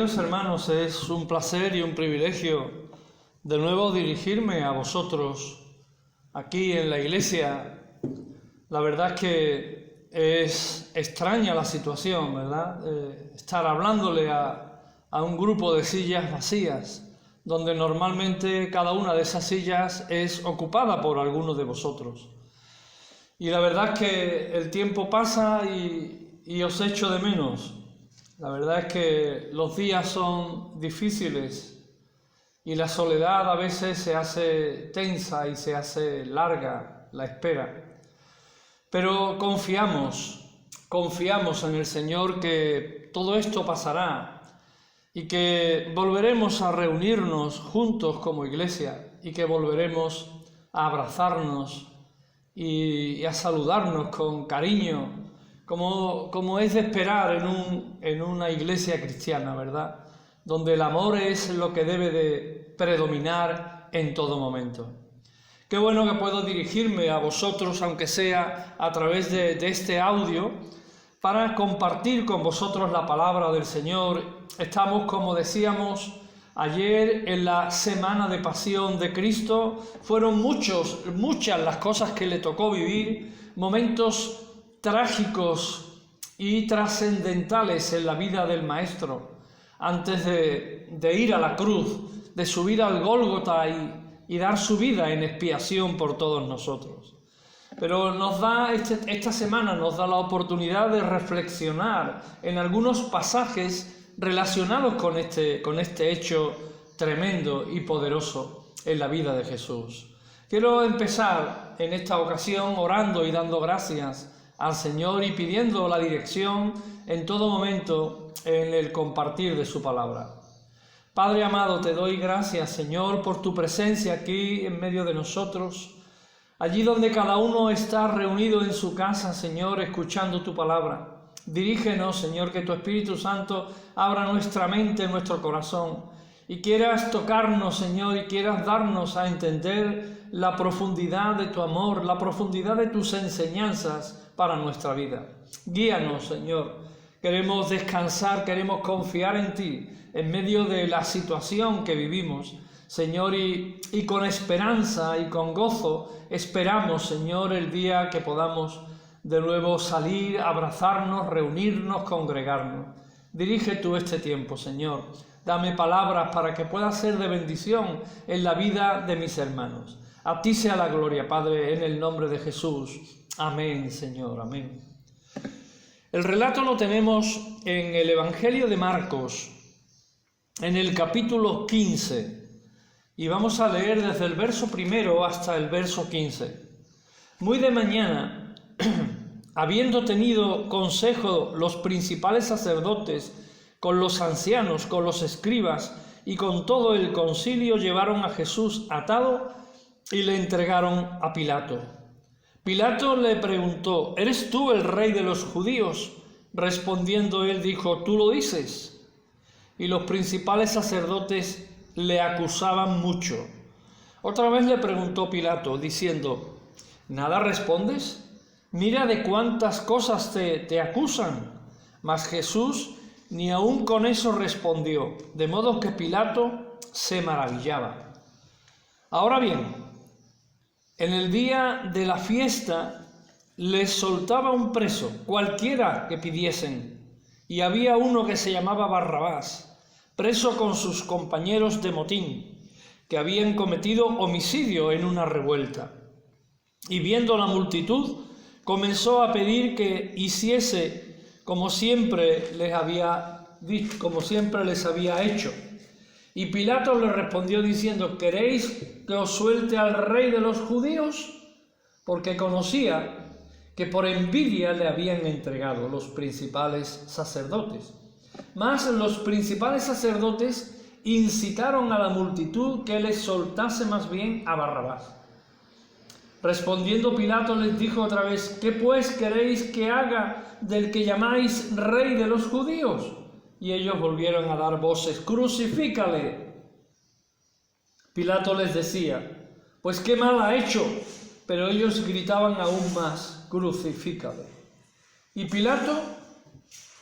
Queridos hermanos, es un placer y un privilegio de nuevo dirigirme a vosotros aquí en la iglesia. La verdad es que es extraña la situación, ¿verdad? Estar hablándole a un grupo de sillas vacías, donde normalmente cada una de esas sillas es ocupada por alguno de vosotros. Y la verdad es que el tiempo pasa y os echo de menos. La verdad es que los días son difíciles y la soledad a veces se hace tensa y se hace larga la espera. Pero confiamos en el Señor que todo esto pasará y que volveremos a reunirnos juntos como iglesia y que volveremos a abrazarnos y a saludarnos con cariño, como es de esperar en una iglesia cristiana, ¿verdad? Donde el amor es lo que debe de predominar en todo momento. Qué bueno que puedo dirigirme a vosotros, aunque sea a través de este audio, para compartir con vosotros la palabra del Señor. Estamos, como decíamos ayer, en la semana de pasión de Cristo. Fueron muchas las cosas que le tocó vivir, momentos trágicos y trascendentales en la vida del Maestro, antes de ir a la cruz, de subir al Gólgota y dar su vida en expiación por todos nosotros. Pero esta semana nos da la oportunidad de reflexionar en algunos pasajes relacionados con este hecho tremendo y poderoso en la vida de Jesús. Quiero empezar en esta ocasión orando y dando gracias al Señor y pidiendo la dirección en todo momento en el compartir de su palabra. Padre amado, te doy gracias, Señor, por tu presencia aquí en medio de nosotros, allí donde cada uno está reunido en su casa, Señor, escuchando tu palabra. Dirígenos, Señor, que tu Espíritu Santo abra nuestra mente, nuestro corazón, y quieras tocarnos, Señor, y quieras darnos a entender la profundidad de tu amor, la profundidad de tus enseñanzas para nuestra vida. Guíanos, Señor. Queremos descansar, queremos confiar en ti en medio de la situación que vivimos, Señor, y con esperanza y con gozo esperamos, Señor, el día que podamos de nuevo salir, abrazarnos, reunirnos, congregarnos. Dirige tú este tiempo, Señor. Dame palabras para que pueda ser de bendición en la vida de mis hermanos. A ti sea la gloria, Padre, en el nombre de Jesús. Amén, Señor, amén. El relato lo tenemos en el Evangelio de Marcos, en el capítulo 15, y vamos a leer desde el verso 1 hasta el verso 15. Muy de mañana, habiendo tenido consejo los principales sacerdotes con los ancianos, con los escribas y con todo el concilio, llevaron a Jesús atado y le entregaron a Pilato. Pilato le preguntó: ¿eres tú el rey de los judíos? Respondiendo él dijo: tú lo dices. Y los principales sacerdotes le acusaban mucho. Otra vez le preguntó Pilato, diciendo: ¿nada respondes? Mira de cuántas cosas te acusan. Mas Jesús ni aun con eso respondió, de modo que Pilato se maravillaba. Ahora bien, en el día de la fiesta les soltaba un preso, cualquiera que pidiesen, y había uno que se llamaba Barrabás, preso con sus compañeros de motín, que habían cometido homicidio en una revuelta. Y viendo la multitud, comenzó a pedir que hiciese como siempre les había hecho. Y Pilato le respondió diciendo: ¿queréis que os suelte al rey de los judíos? Porque conocía que por envidia le habían entregado los principales sacerdotes. Mas los principales sacerdotes incitaron a la multitud que les soltase más bien a Barrabás. Respondiendo Pilato les dijo otra vez: ¿qué pues queréis que haga del que llamáis rey de los judíos? Y ellos volvieron a dar voces: ¡crucifícale! Pilato les decía: pues qué mal ha hecho. Pero ellos gritaban aún más: crucifícale. Y Pilato,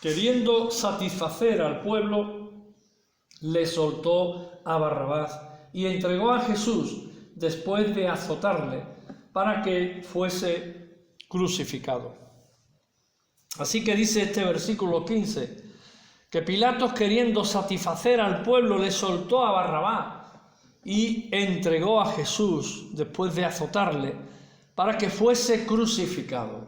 queriendo satisfacer al pueblo, le soltó a Barrabás y entregó a Jesús después de azotarle para que fuese crucificado. Así que dice este versículo 15, que Pilatos, queriendo satisfacer al pueblo, le soltó a Barrabás y entregó a Jesús después de azotarle para que fuese crucificado.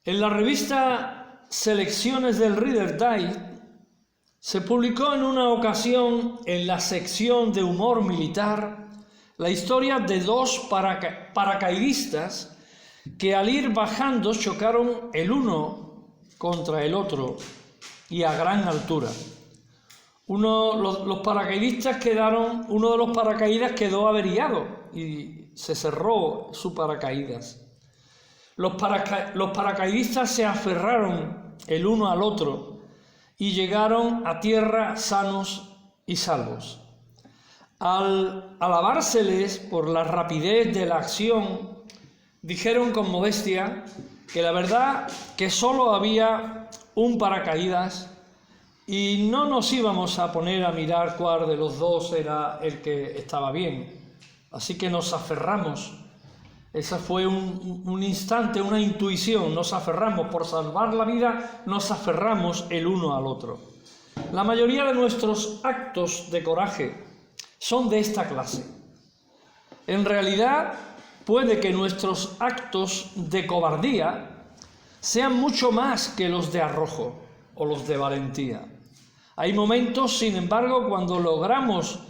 En la revista Selecciones del Reader's Digest se publicó en una ocasión en la sección de humor militar la historia de dos paracaidistas que al ir bajando chocaron el uno contra el otro y a gran altura. Uno de los paracaidistas quedó averiado y se cerró su paracaídas. Los paracaidistas se aferraron el uno al otro y llegaron a tierra sanos y salvos. Al alabárseles por la rapidez de la acción, dijeron con modestia que la verdad que solo había un paracaídas y no nos íbamos a poner a mirar cuál de los dos era el que estaba bien. Así que nos aferramos. Esa fue un instante, una intuición. Nos aferramos por salvar la vida, nos aferramos el uno al otro. La mayoría de nuestros actos de coraje son de esta clase. En realidad, puede que nuestros actos de cobardía sean mucho más que los de arrojo o los de valentía. Hay momentos, sin embargo, cuando logramos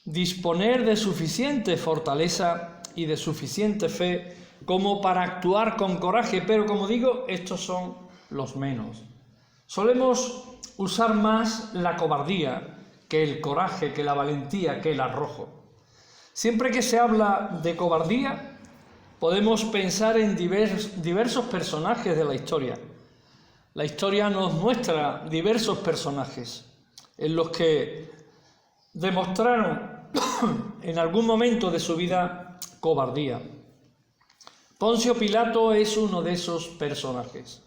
disponer de suficiente fortaleza y de suficiente fe como para actuar con coraje, pero como digo, estos son los menos. Solemos usar más la cobardía que el coraje, que la valentía, que el arrojo. Siempre que se habla de cobardía, podemos pensar en diversos personajes de la historia. La historia nos muestra diversos personajes en los que demostraron en algún momento de su vida cobardía. Poncio Pilato es uno de esos personajes.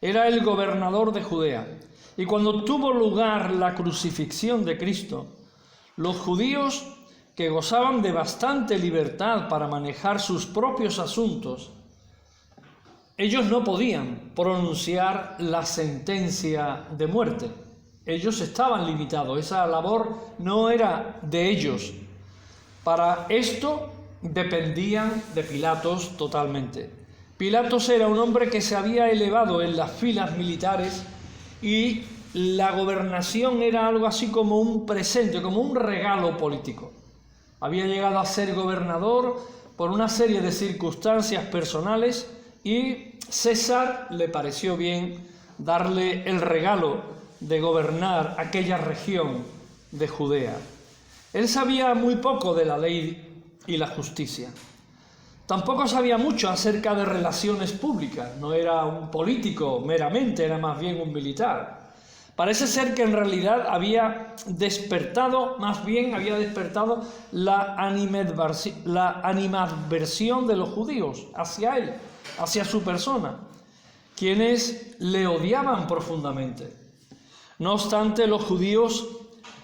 Era el gobernador de Judea y cuando tuvo lugar la crucifixión de Cristo, los judíos, que gozaban de bastante libertad para manejar sus propios asuntos, ellos no podían pronunciar la sentencia de muerte. Ellos estaban limitados, esa labor no era de ellos. Para esto dependían de Pilatos totalmente. Pilatos era un hombre que se había elevado en las filas militares y la gobernación era algo así como un presente, como un regalo político. Había llegado a ser gobernador por una serie de circunstancias personales y César le pareció bien darle el regalo de gobernar aquella región de Judea. Él sabía muy poco de la ley y la justicia. Tampoco sabía mucho acerca de relaciones públicas, no era un político meramente, era más bien un militar. Parece ser que en realidad había despertado la animadversión de los judíos hacia él, hacia su persona, quienes le odiaban profundamente. No obstante, los judíos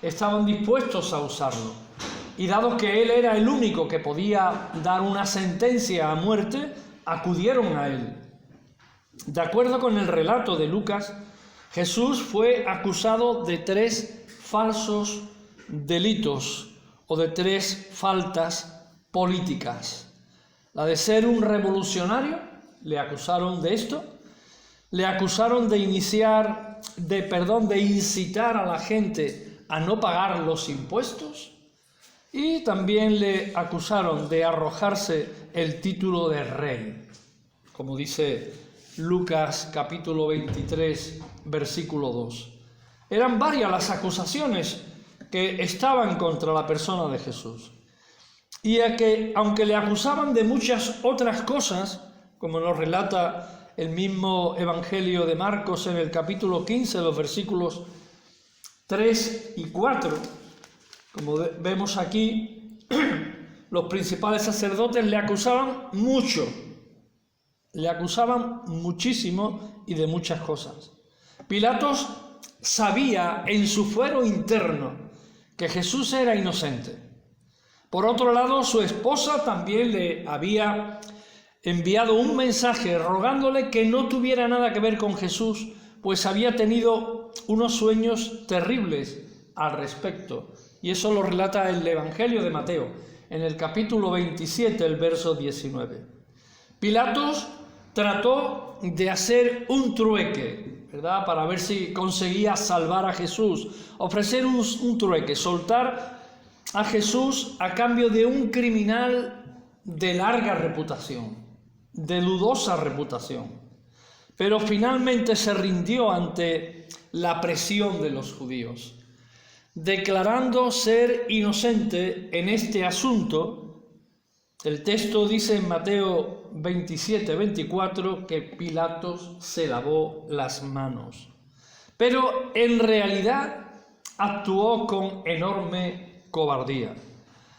estaban dispuestos a usarlo, y dado que él era el único que podía dar una sentencia a muerte, acudieron a él. De acuerdo con el relato de Lucas, Jesús fue acusado de 3 falsos delitos o de 3 faltas políticas. La de ser un revolucionario, le acusaron de esto. Le acusaron de incitar a la gente a no pagar los impuestos. Y también le acusaron de arrojarse el título de rey, como dice Lucas capítulo 23, versículo 2. Eran varias las acusaciones que estaban contra la persona de Jesús. Y a que, aunque le acusaban de muchas otras cosas, como nos relata el mismo Evangelio de Marcos en el capítulo 15, los versículos 3 y 4, como vemos aquí, los principales sacerdotes le acusaban mucho. Le acusaban muchísimo y de muchas cosas. Pilatos sabía en su fuero interno que Jesús era inocente. Por otro lado, su esposa también le había enviado un mensaje rogándole que no tuviera nada que ver con Jesús, pues había tenido unos sueños terribles al respecto. Y eso lo relata el Evangelio de Mateo, en el capítulo 27, el verso 19. Pilatos trató de hacer un trueque, ¿verdad?, para ver si conseguía salvar a Jesús, ofrecer un trueque, soltar a Jesús a cambio de un criminal de larga reputación, de dudosa reputación. Pero finalmente se rindió ante la presión de los judíos, declarando ser inocente en este asunto. El texto dice en Mateo 27, 24 que Pilatos se lavó las manos, pero en realidad actuó con enorme cobardía.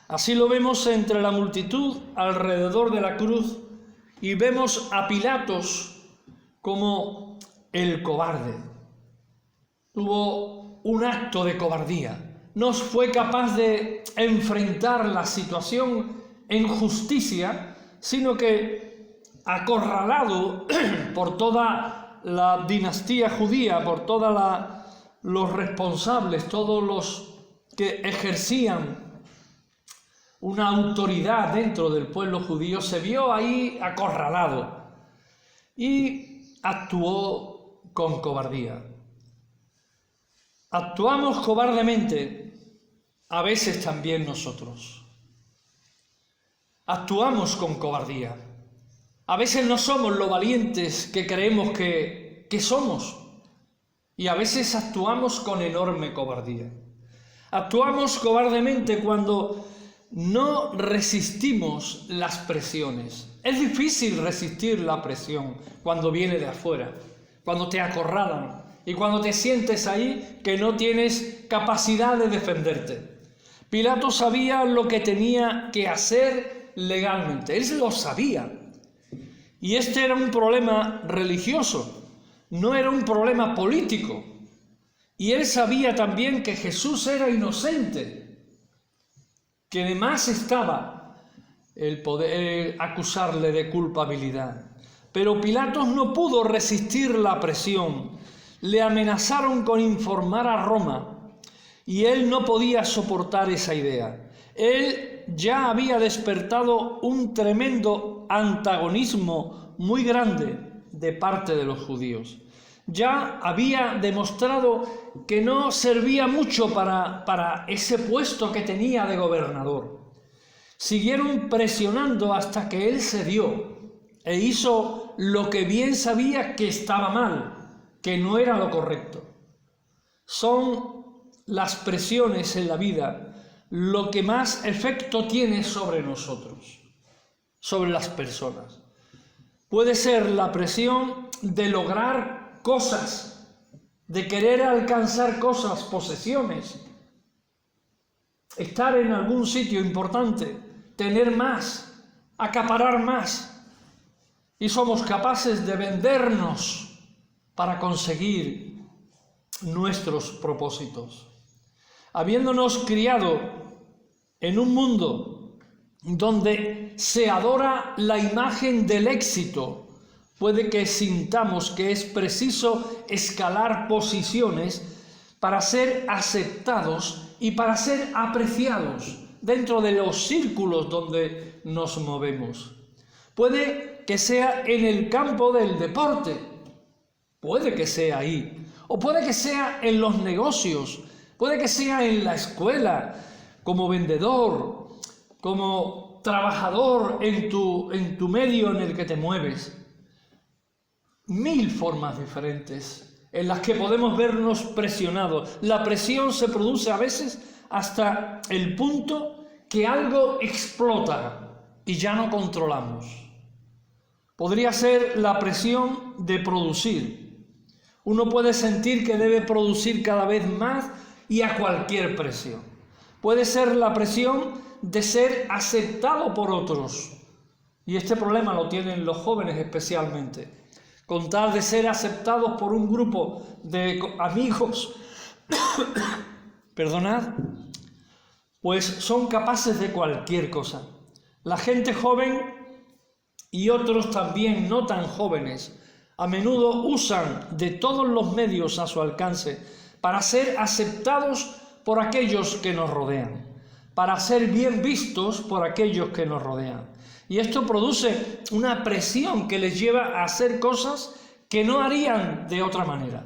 Así lo vemos entre la multitud alrededor de la cruz y vemos a Pilatos como el cobarde. Tuvo un acto de cobardía, no fue capaz de enfrentar la situación en justicia, sino que acorralado por toda la dinastía judía, por todos los responsables, todos los que ejercían una autoridad dentro del pueblo judío, se vio ahí acorralado y actuó con cobardía. Actuamos cobardemente a veces también nosotros. Actuamos con cobardía. A veces no somos lo valientes que creemos que somos. Y a veces actuamos con enorme cobardía. Actuamos cobardemente cuando no resistimos las presiones. Es difícil resistir la presión cuando viene de afuera, cuando te acorralan y cuando te sientes ahí que no tienes capacidad de defenderte. Pilato sabía lo que tenía que hacer legalmente, él lo sabía. Y este era un problema religioso, no era un problema político. Y él sabía también que Jesús era inocente, que además estaba el poder acusarle de culpabilidad. Pero Pilatos no pudo resistir la presión. Le amenazaron con informar a Roma y él no podía soportar esa idea. Él ya había despertado un tremendo antagonismo muy grande de parte de los judíos. Ya había demostrado que no servía mucho para ese puesto que tenía de gobernador. Siguieron presionando hasta que él cedió e hizo lo que bien sabía que estaba mal, que no era lo correcto. Son las presiones en la vida lo que más efecto tiene sobre nosotros, sobre las personas. Puede ser la presión de lograr cosas, de querer alcanzar cosas, posesiones, estar en algún sitio importante, tener más, acaparar más. Y somos capaces de vendernos para conseguir nuestros propósitos. Habiéndonos criado en un mundo donde se adora la imagen del éxito, puede que sintamos que es preciso escalar posiciones para ser aceptados y para ser apreciados dentro de los círculos donde nos movemos. Puede que sea en el campo del deporte, puede que sea ahí, o puede que sea en los negocios, puede que sea en la escuela, como vendedor, como trabajador en tu medio en el que te mueves. 1000 formas diferentes en las que podemos vernos presionados. La presión se produce a veces hasta el punto que algo explota y ya no controlamos. Podría ser la presión de producir. Uno puede sentir que debe producir cada vez más y a cualquier precio. Puede ser la presión de ser aceptado por otros. Y este problema lo tienen los jóvenes especialmente. con tal de ser aceptados por un grupo de amigos, perdonad, pues son capaces de cualquier cosa. La gente joven y otros también no tan jóvenes a menudo usan de todos los medios a su alcance para ser aceptados por aquellos que nos rodean, para ser bien vistos por aquellos que nos rodean. Y esto produce una presión que les lleva a hacer cosas que no harían de otra manera.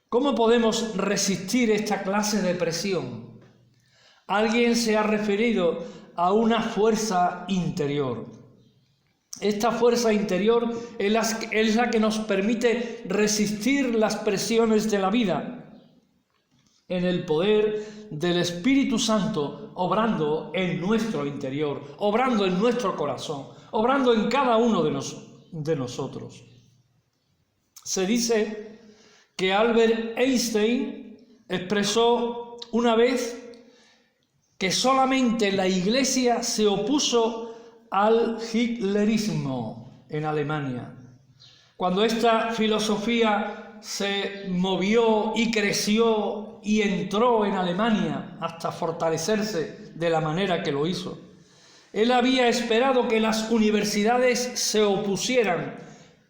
¿Cómo podemos resistir esta clase de presión? Alguien se ha referido a una fuerza interior. Esta fuerza interior es la que nos permite resistir las presiones de la vida en el poder del Espíritu Santo, obrando en nuestro interior, obrando en nuestro corazón, obrando en cada uno de nosotros. Se dice que Albert Einstein expresó una vez que solamente la Iglesia se opuso al hitlerismo en Alemania. Cuando esta filosofía se movió y creció y entró en Alemania hasta fortalecerse de la manera que lo hizo, él había esperado que las universidades se opusieran,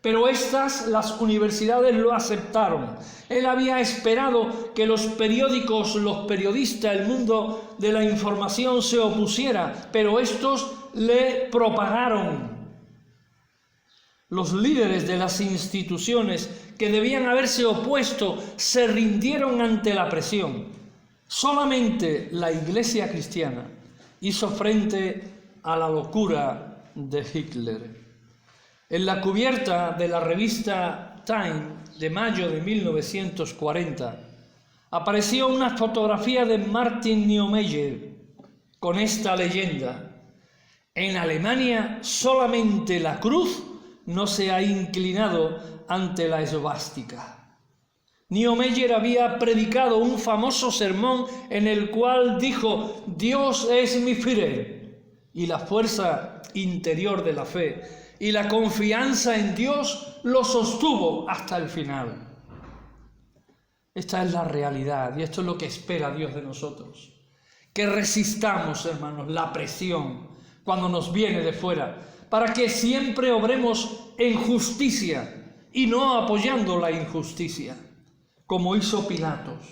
pero las universidades lo aceptaron. Él había esperado que los periódicos, los periodistas, el mundo de la información se opusiera, pero estos le propagaron. Los líderes de las instituciones que debían haberse opuesto se rindieron ante la presión. Solamente la Iglesia cristiana hizo frente a la locura de Hitler. En la cubierta de la revista Time de mayo de 1940 apareció una fotografía de Martin Niemeyer con esta leyenda: en Alemania solamente la cruz no se ha inclinado ante la esvástica. Niemeyer había predicado un famoso sermón en el cual dijo: Dios es mi Führer, y la fuerza interior de la fe y la confianza en Dios lo sostuvo hasta el final. Esta es la realidad y esto es lo que espera Dios de nosotros. Que resistamos, hermanos, la presión cuando nos viene de fuera, para que siempre obremos en justicia y no apoyando la injusticia, como hizo Pilatos.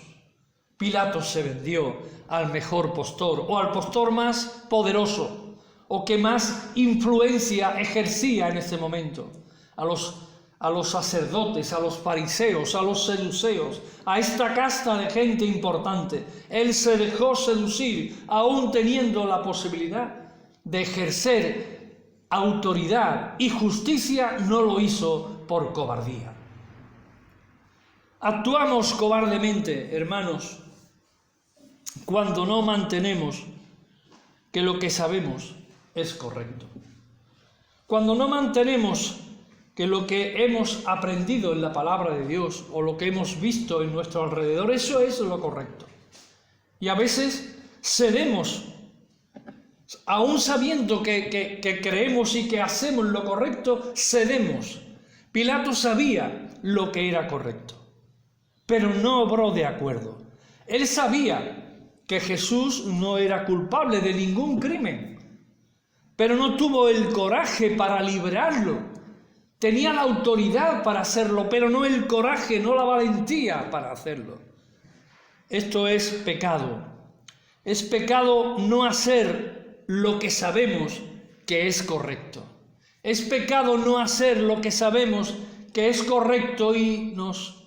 Pilatos se vendió al mejor postor o al postor más poderoso o que más influencia ejercía en ese momento, a los sacerdotes, a los fariseos, a los seduceos, a esta casta de gente importante. Él se dejó seducir, aún teniendo la posibilidad de ejercer autoridad y justicia, no lo hizo por cobardía. Actuamos cobardemente, hermanos, cuando no mantenemos que lo que sabemos es correcto. Cuando no mantenemos que lo que hemos aprendido en la palabra de Dios o lo que hemos visto en nuestro alrededor, eso es lo correcto. Y a veces cedemos, aún sabiendo que creemos y que hacemos lo correcto, cedemos. Pilato sabía lo que era correcto, pero no obró de acuerdo. Él sabía que Jesús no era culpable de ningún crimen, pero no tuvo el coraje para librarlo. Tenía la autoridad para hacerlo, pero no el coraje, no la valentía para hacerlo. Esto es pecado. Es pecado no hacer lo que sabemos que es correcto. Es pecado no hacer lo que sabemos que es correcto y nos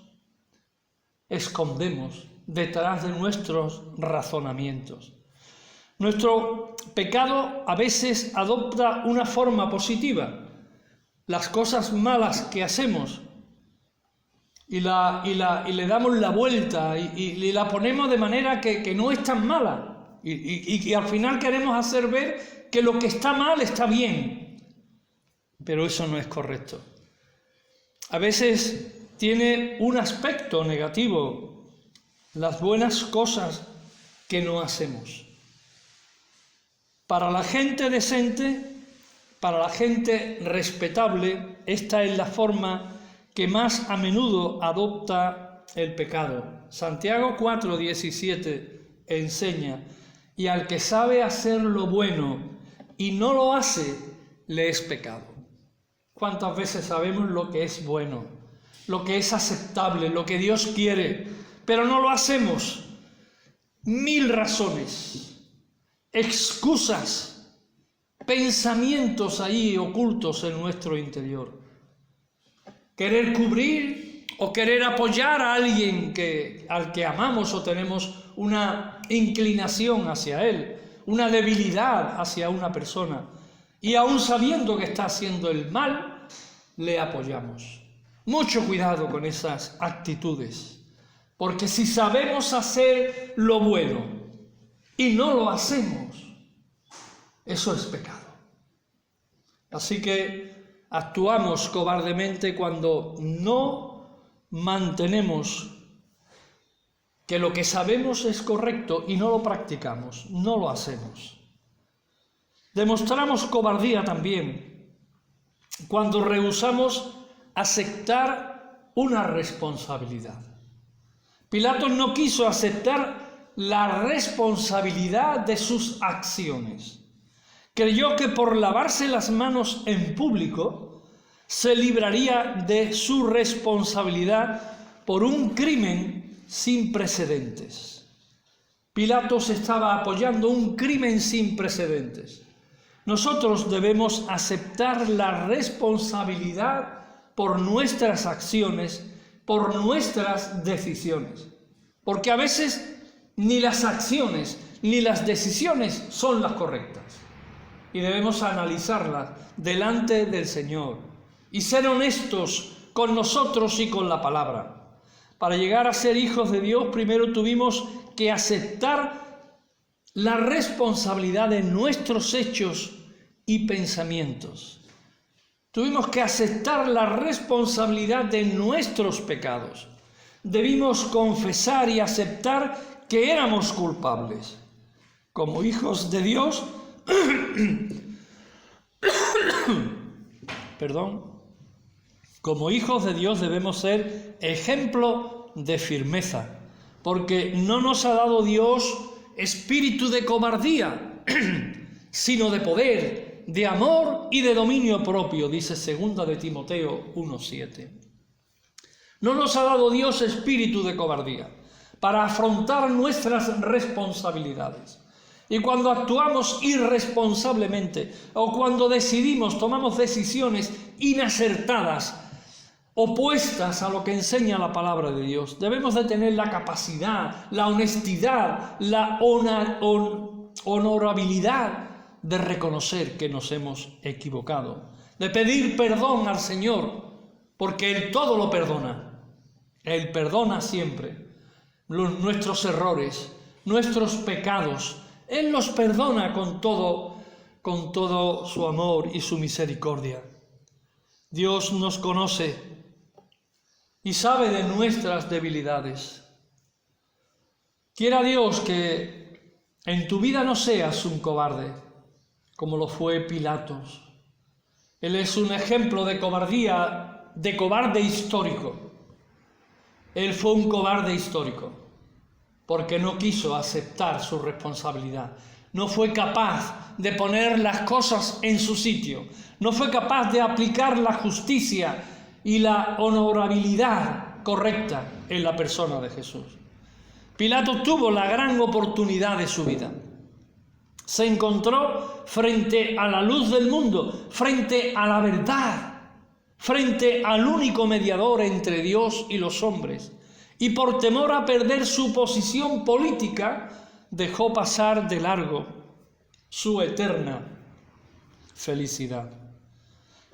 escondemos detrás de nuestros razonamientos. Nuestro pecado a veces adopta una forma positiva. Las cosas malas que hacemos y le damos la vuelta y la ponemos de manera que no es tan mala y al final queremos hacer ver que lo que está mal está bien, pero eso no es correcto. A veces tiene un aspecto negativo las buenas cosas que no hacemos. Para la gente decente, para la gente respetable, esta es la forma que más a menudo adopta el pecado. Santiago 4:17 enseña: y al que sabe hacer lo bueno y no lo hace, le es pecado. ¿Cuántas veces sabemos lo que es bueno, lo que es aceptable, lo que Dios quiere, pero no lo hacemos? 1000 razones, excusas, pensamientos ahí ocultos en nuestro interior. Querer cubrir o querer apoyar a alguien al que amamos o tenemos una inclinación hacia él, una debilidad hacia una persona, y aún sabiendo que está haciendo el mal, le apoyamos. Mucho cuidado con esas actitudes, porque si sabemos hacer lo bueno y no lo hacemos, eso es pecado. Así que actuamos cobardemente cuando no mantenemos que lo que sabemos es correcto y no lo practicamos, no lo hacemos. Demostramos cobardía también cuando rehusamos aceptar una responsabilidad. Pilato no quiso aceptar la responsabilidad de sus acciones. Creyó que por lavarse las manos en público se libraría de su responsabilidad por un crimen sin precedentes. Pilatos estaba apoyando un crimen sin precedentes. Nosotros debemos aceptar la responsabilidad por nuestras acciones, por nuestras decisiones, porque a veces ni las acciones ni las decisiones son las correctas, y debemos analizarlas delante del Señor y ser honestos con nosotros y con la palabra. Para llegar a ser hijos de Dios, primero tuvimos que aceptar la responsabilidad de nuestros hechos y pensamientos. Tuvimos que aceptar la responsabilidad de nuestros pecados. Debimos confesar y aceptar que éramos culpables. Como hijos de Dios, como hijos de Dios debemos ser ejemplo de firmeza, porque no nos ha dado Dios espíritu de cobardía, sino de poder, de amor y de dominio propio, dice 2 de Timoteo 1:7. No nos ha dado Dios espíritu de cobardía para afrontar nuestras responsabilidades. Y cuando actuamos irresponsablemente o cuando tomamos decisiones inacertadas, opuestas a lo que enseña la palabra de Dios, debemos de tener la capacidad, la honestidad, la honorabilidad de reconocer que nos hemos equivocado, de pedir perdón al Señor, porque Él todo lo perdona. Él perdona siempre nuestros errores, nuestros pecados. Él los perdona con todo su amor y su misericordia. Dios nos conoce y sabe de nuestras debilidades. Quiera Dios que en tu vida no seas un cobarde, como lo fue Pilatos. Él es un ejemplo de cobardía, de cobarde histórico. Él fue un cobarde histórico, porque no quiso aceptar su responsabilidad. No fue capaz de poner las cosas en su sitio. No fue capaz de aplicar la justicia y la honorabilidad correcta en la persona de Jesús. Pilato tuvo la gran oportunidad de su vida. Se encontró frente a la luz del mundo, frente a la verdad, frente al único mediador entre Dios y los hombres. Y por temor a perder su posición política, dejó pasar de largo su eterna felicidad.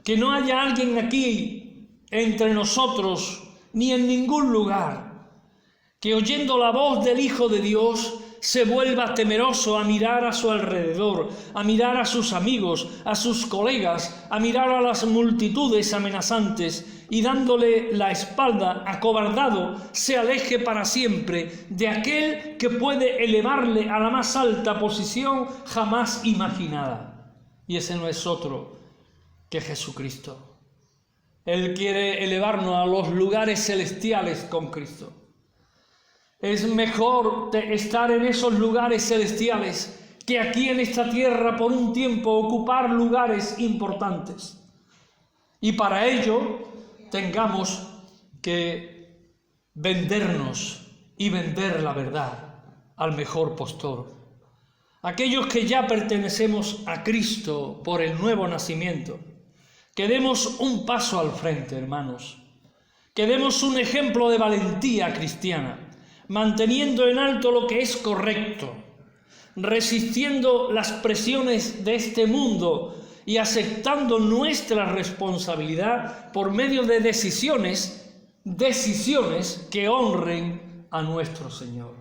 Que no haya alguien aquí entre nosotros, ni en ningún lugar, que oyendo la voz del Hijo de Dios se vuelva temeroso a mirar a su alrededor, a mirar a sus amigos, a sus colegas, a mirar a las multitudes amenazantes y dándole la espalda, acobardado, se aleje para siempre de aquel que puede elevarle a la más alta posición jamás imaginada. Y ese no es otro que Jesucristo. Él quiere elevarnos a los lugares celestiales con Cristo. Es mejor estar en esos lugares celestiales que aquí en esta tierra por un tiempo ocupar lugares importantes. Y para ello tengamos que vendernos y vender la verdad al mejor postor. Aquellos que ya pertenecemos a Cristo por el nuevo nacimiento, que demos un paso al frente, hermanos, que demos un ejemplo de valentía cristiana, manteniendo en alto lo que es correcto, resistiendo las presiones de este mundo y aceptando nuestra responsabilidad por medio de decisiones que honren a nuestro Señor.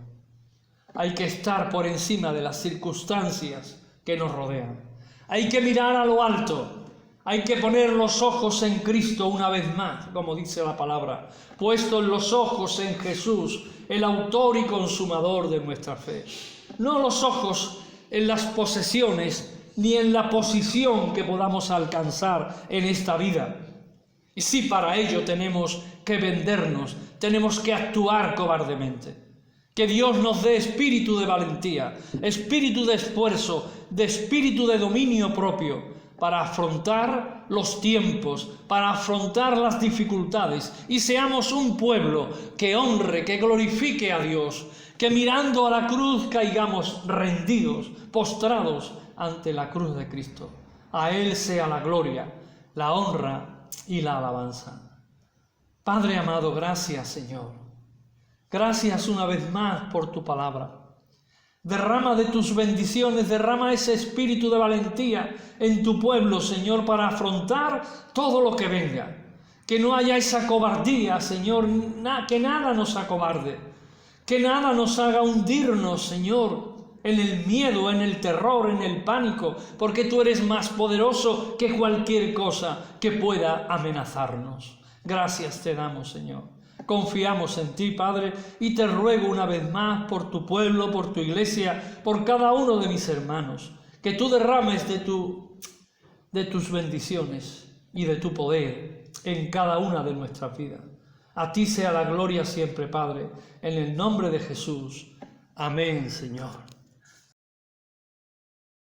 Hay que estar por encima de las circunstancias que nos rodean. Hay que mirar a lo alto. Hay que poner los ojos en Cristo una vez más, como dice la palabra. Puestos los ojos en Jesús, el autor y consumador de nuestra fe. No los ojos en las posesiones ni en la posición que podamos alcanzar en esta vida. Y si para ello tenemos que vendernos, tenemos que actuar cobardemente. Que Dios nos dé espíritu de valentía, espíritu de esfuerzo, de espíritu de dominio propio para afrontar los tiempos, para afrontar las dificultades y seamos un pueblo que honre, que glorifique a Dios, que mirando a la cruz caigamos rendidos, postrados ante la cruz de Cristo. A Él sea la gloria, la honra y la alabanza. Padre amado, gracias, Señor. Gracias una vez más por tu palabra. Derrama de tus bendiciones, derrama ese espíritu de valentía en tu pueblo, Señor, para afrontar todo lo que venga. Que no haya esa cobardía, Señor, que nada nos acobarde, que nada nos haga hundirnos, Señor, en el miedo, en el terror, en el pánico, porque tú eres más poderoso que cualquier cosa que pueda amenazarnos. Gracias te damos, Señor. Confiamos en ti, Padre, y te ruego una vez más por tu pueblo, por tu iglesia, por cada uno de mis hermanos, que tú derrames de tus bendiciones y de tu poder en cada una de nuestras vidas. A ti sea la gloria siempre, Padre, en el nombre de Jesús. Amén, Señor.